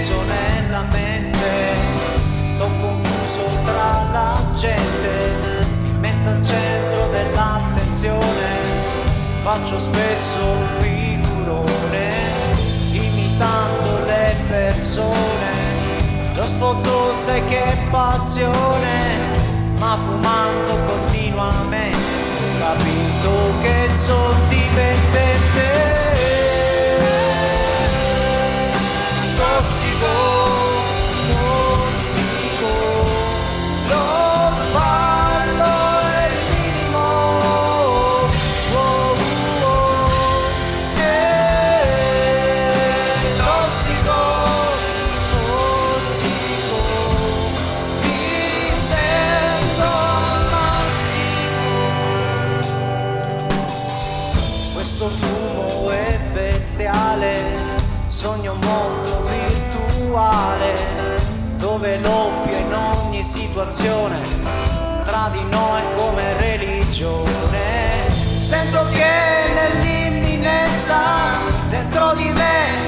sospeso nella mente, sto confuso tra la gente, mi metto al centro dell'attenzione, faccio spesso un figurone, imitando le persone, lo sfondo sai che passione, ma fumando continuamente, ho capito che sono dipendente. Tossico, tossico, lo sballo è il minimo. Oh, oh, tossico, tossico, mi sento al massimo. Questo fumo è bestiale, sogno un mondo virtuale dove l'oppio in ogni situazione tra di noi è come religione. Sento che nell'imminenza dentro di me